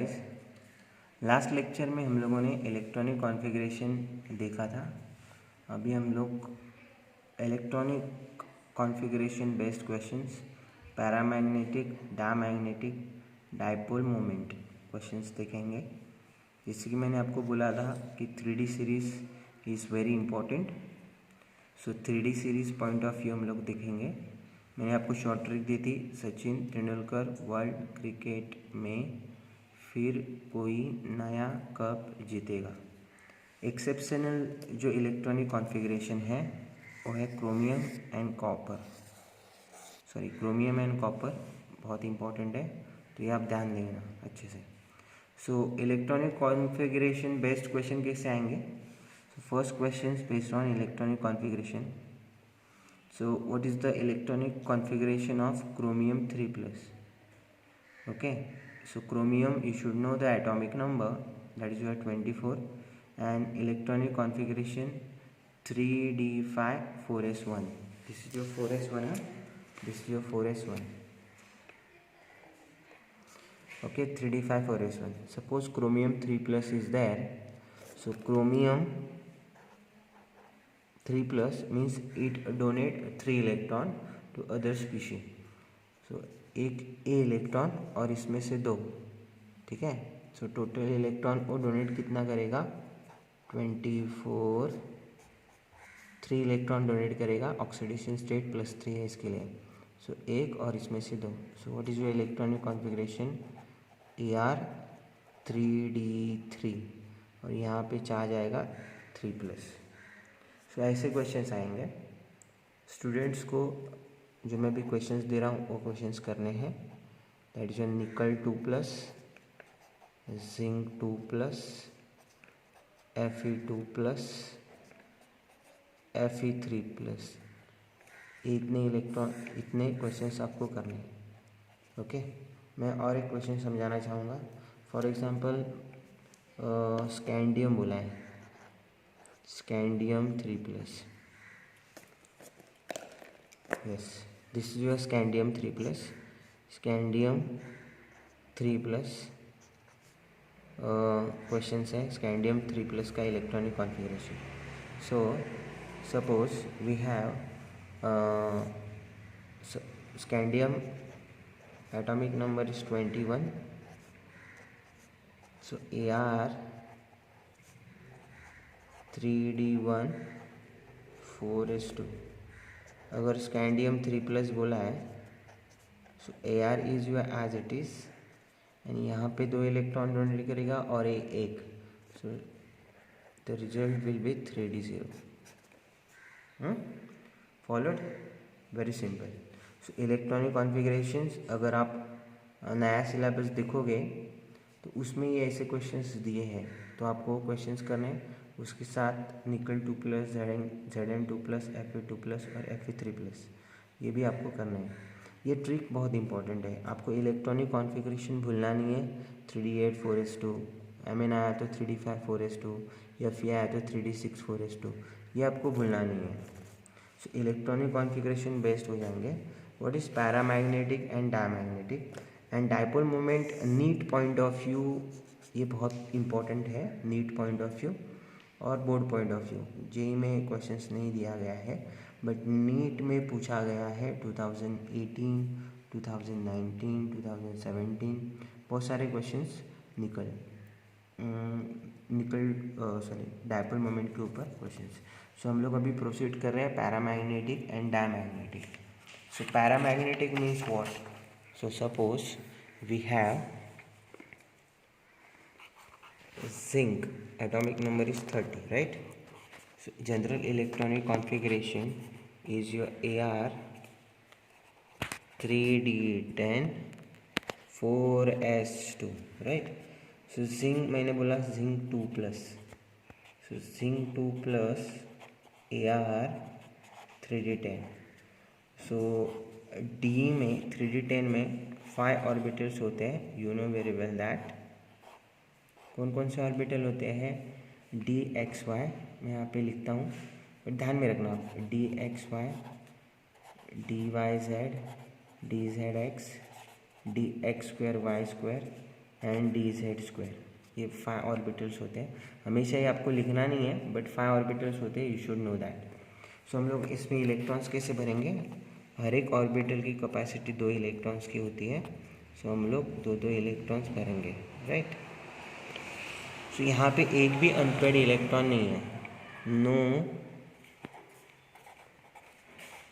Guys, last lecture में हम लोगों ने इलेक्ट्रॉनिक कॉन्फ़िगरेशन देखा था। अभी हम लोग electronic configuration based questions, paramagnetic, diamagnetic, dipole moment questions देखेंगे। जैसे कि मैंने आपको बोला था कि 3D series is very important. So 3D series point of view हम लोग देखेंगे। मैंने आपको शॉर्ट ट्रिक दी थी, सचिन तेंदुलकर वर्ल्ड क्रिकेट में फिर कोई नया कप जीतेगा। एक्सेप्शनल जो इलेक्ट्रॉनिक कॉन्फ़िगरेशन है वो है chromium and copper. Chromium and copper बहुत इंपॉर्टेंट है, तो ये आप ध्यान देना अच्छे से। So electronic configuration based question कैसे आएंगे? First question based on electronic configuration. So what is the electronic configuration of chromium 3+? Okay, so chromium, you should know the atomic number, that is your 24, and electronic configuration 3d5 4s1. This is your 4s1, this is your 4s1. Okay, 3d5 4s1. Suppose chromium 3+ is there. So chromium 3+ means it donate 3 electron to other species. So एक A electron और इसमें से 2, ठीक है। So total electron को donate कितना करेगा? 24, 3 electron donate करेगा। ऑक्सीडेशन स्टेट +3 है इसके लिए। सो एक और इसमें से 2। सो what is your electronic configuration? Ar3d3 और यहाँ पे चार्ज आएगा 3+। सो ऐसे क्वेश्चंस आएंगे। स्टूडेंट्स को जो मैं भी क्वेश्चंस दे रहा हूँ वो क्वेश्चंस करने हैं। दैट इज निकल 2+, जिंक 2+, Fe2+, Fe3+। इतने इलेक्ट्रॉन, इतने क्वेश्चंस आपको करने हैं। ओके, मैं और एक क्वेश्चन समझाना चाहूँगा। फॉर एग्जांपल स्कैंडियम बोला है, scandium 3+। yes, this is your scandium 3+, scandium 3+। Questions है स्कैंडियम 3+ का electronic configuration. So suppose we have scandium atomic number is 21. so Ar3d1 4s2। अगर स्कैंडियम 3+ बोला है, सो Ar is your age it is, यानी यहाँ पे 2 इलेक्ट्रॉन डोनेट करेगा और एक, so the result will be 3d0। Followed? Very simple. So electronic configurations, अगर आप नया सिलेबस देखोगे तो उसमें ये ऐसे क्वेश्चंस दिए हैं, तो आपको क्वेश्चंस करने उसके साथ निकल 2+, Zn2+, Fe2+ और Fe3+, ये भी आपको करना है। ये ट्रिक बहुत इंपॉर्टेंट है। आपको इलेक्ट्रॉनिक कॉन्फ़िगरेशन भूलना नहीं है। 3d8 4s2, Mn आया तो 3d5 4s2, या Fe आया तो 3d6 4s2, ये आपको भूलना नहीं है। सो इलेक्ट्रॉनिक कॉन्फ़िगरेशन बेस्ड हो जाएंगे। What is paramagnetic and diamagnetic and dipole moment. NEET point of view, ये बहुत इंपॉर्टेंट है। नीट पॉइंट ऑफ व्यू और board point of view. JEE में क्वेश्चंस नहीं दिया गया है, बट नीट में पूछा गया है 2018, 2019, 2017, बहुत सारे क्वेश्चंस डाइपोल मोमेंट के ऊपर क्वेश्चंस। सो हम लोग अभी प्रोसीड कर रहे हैं paramagnetic and diamagnetic. So paramagnetic means what? So suppose we have zinc, atomic number is 30, right? So general electronic configuration is your Ar3d10 4s2, right? So zinc, मैंने बोला zinc 2+, so zinc 2+ Ar3d10। so D में 3d10 में 5 orbitals होते हैं। You know very well that. कौन कौन से orbital होते हैं? DXY, मैं यहाँ पे लिखता हूँ, बट ध्यान में रखना आप, DXY, DYZ, DZX, DX2 Y2, and dz²। ये 5 ऑर्बिटल्स होते हैं, हमेशा ये आपको लिखना नहीं है बट 5 ऑर्बिटल्स होते हैं, यू शुड नो दैट। सो हम लोग इसमें इलेक्ट्रॉन्स कैसे भरेंगे, हर एक ऑर्बिटल की कैपेसिटी 2 इलेक्ट्रॉन्स की होती है। सो हम लोग 2 इलेक्ट्रॉन्स भरेंगे, राइट। सो यहाँ पे एक भी अनपेड इलेक्ट्रॉन नहीं है, no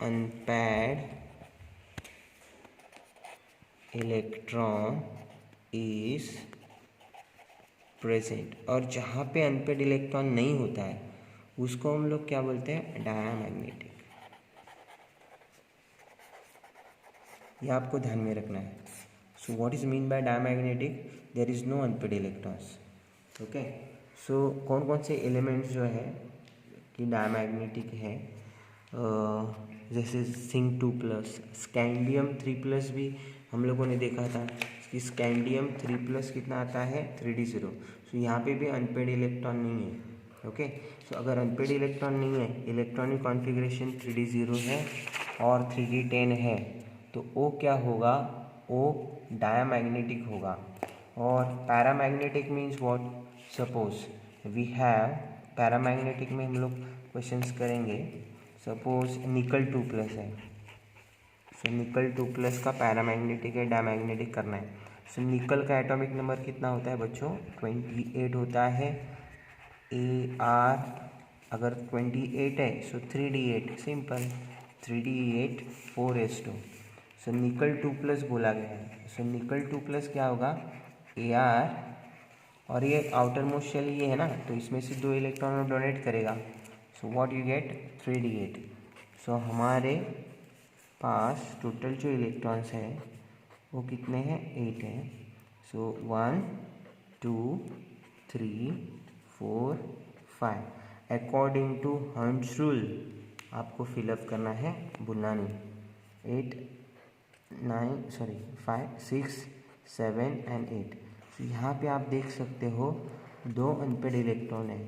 unpaired electron is present. और जहाँ पे अनपेड इलेक्ट्रॉन नहीं होता है उसको हम लोग क्या बोलते हैं, डायमैग्नेटिक। ये आपको ध्यान में रखना है। So what is mean by diamagnetic, there is no unpaired electrons. Okay, so कौन कौन से एलिमेंट्स जो है कि डायमैग्नेटिक है, जैसे जिंक 2+, स्कैंडियम 3+ भी हम लोगों ने देखा था कि स्कैंडियम 3+ कितना आता है, 3d0। सो यहाँ पे भी अनपेड इलेक्ट्रॉन नहीं है। ओके, सो अगर अनपेड इलेक्ट्रॉन नहीं है, इलेक्ट्रॉनिक कॉन्फ़िगरेशन 3d0 है और 3d10 है, तो O क्या होगा, O डायमैग्नेटिक होगा। और paramagnetic means what, suppose we have, paramagnetic में हम लोग क्वेश्चंस करेंगे। सपोज निकल 2+ है, सो निकल 2+ का पैरामैग्नेटिक है, डायमैग्नेटिक करना है। सो निकल का एटॉमिक नंबर कितना होता है बच्चों, 28 होता है। Ar अगर 28 है सो 3d8, सिंपल 3d8 4s2। सो निकल 2+ बोला गया है। सो निकल 2+ क्या होगा, Ar, और ये आउटर मोस्ट शेल ये है ना, तो इसमें से 2 इलेक्ट्रॉन डोनेट करेगा। सो व्हाट यू गेट, 3d8। सो हमारे पास टोटल जो इलेक्ट्रॉन्स हैं वो कितने हैं, 8 हैं। सो 1 2 3 4 5 अकॉर्डिंग टू हंस रूल आपको फिलअप करना है, भूलना नहीं। 5 6 7 एंड 8। तो यहाँ पे आप देख सकते हो 2 अनपेड इलेक्ट्रॉन है,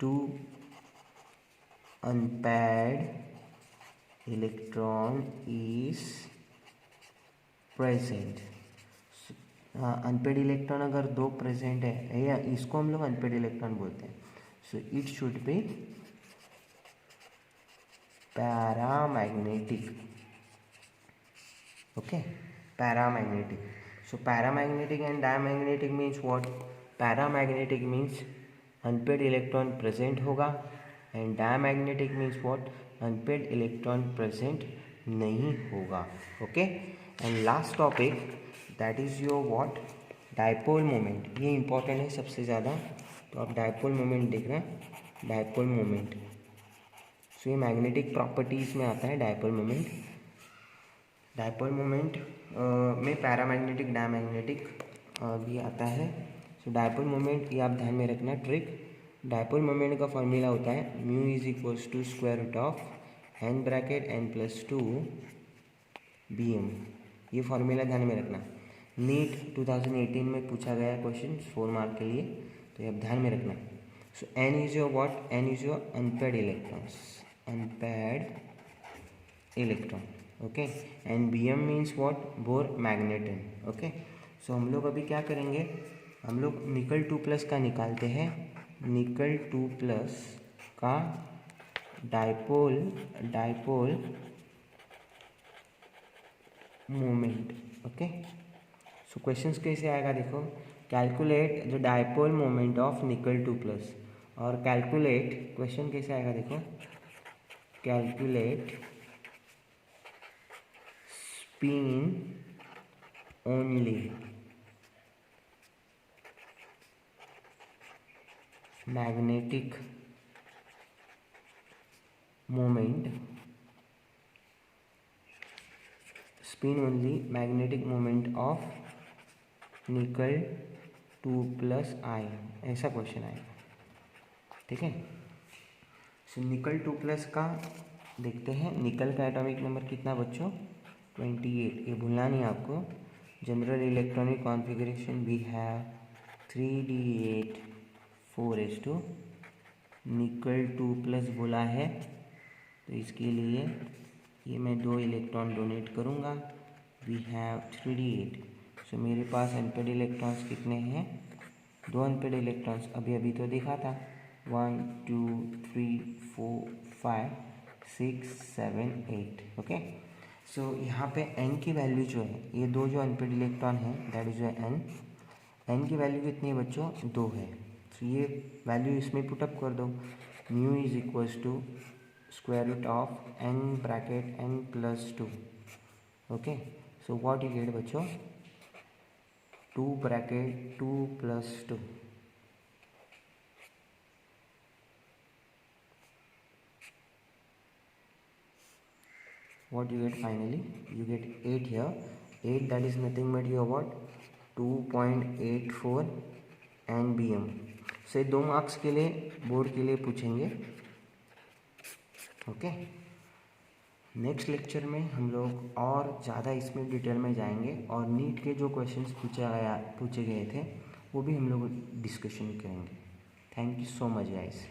2 unpaid electron is present. Unpaired electron अगर 2 प्रेजेंट है, या इसको हम लोग अनपेड इलेक्ट्रॉन बोलते हैं। So it should be paramagnetic. Okay, paramagnetic. So paramagnetic and diamagnetic means what, paramagnetic means unpaired electron present होगा and diamagnetic means what, unpaired electron present नहीं होगा। Okay, and last topic that is your what, dipole moment. ये important है सबसे ज़्यादा, तो आप dipole moment देख रहे हैं, डायपोल मोमेंट। सो ये मैग्नेटिक प्रॉपर्टीज़ में आता है डायपोल मोमेंट। डायपोल मोमेंट में पैरामैग्नेटिक डायमैग्नेटिक भी आता है। सो डायपोल मोमेंट ये आप ध्यान में रखना ट्रिक। डायपोल मोमेंट का फॉर्मूला होता है mu is equals to square root of n bracket n+2 bm। ये फॉर्मूला ध्यान में रखना। नीट 2018 में पूछा गया क्वेश्चन 4 मार्क के लिए, तो ये आप ध्यान में रखना। So n is your what, n is your unpaired electrons, unpaired electron. Okay, and bm means what, Bohr magneton. Okay, so हम लोग अभी क्या करेंगे, हम लोग निकल 2+ का निकालते हैं। निकल 2+ का डायपोल मोमेंट। ओके, सो क्वेश्चंस कैसे आएगा देखो, calculate the dipole moment of निकल 2+। और कैलकुलेट, क्वेश्चन कैसे आएगा देखो, calculate spin only magnetic moment, spin only magnetic moment of निकल 2+ आयन, ऐसा क्वेश्चन आएगा। ठीक है, सो निकल 2+ का देखते हैं। निकल का एटॉमिक नंबर कितना बच्चों, 28। ये भूलना नहीं आपको। General electronic configuration we have 3d8 4s2। निकल 2+ बोला है तो इसके लिए ये मैं 2 इलेक्ट्रॉन डोनेट करूँगा। We have 3d8। सो मेरे पास अनपेड इलेक्ट्रॉन्स कितने हैं, 2 अनपेड इलेक्ट्रॉन्स, अभी अभी तो दिखा था 1 2 3 4 5 6 7 8। ओके, सो यहाँ पे n की वैल्यू जो है, ये 2 जो अनपेड इलेक्ट्रॉन है दैट इज n की वैल्यू कितनी है बच्चों, 2 है। तो ये वैल्यू इसमें पुटअप कर दो, mu is equals to square root of n bracket n plus 2। Okay, so what you get बच्चों, 2 bracket 2 plus 2। What you get finally, you get 8 here, 8 that is nothing but your what, 2.84 nbm। से 2 marks के लिए board के लिए पूछेंगे। Okay, next lecture में हम लोग और ज़्यादा इसमें डिटेल में जाएंगे और नीट के जो क्वेश्चंस पूछे गए थे वो भी हम लोग डिस्कशन करेंगे। Thank you so much guys.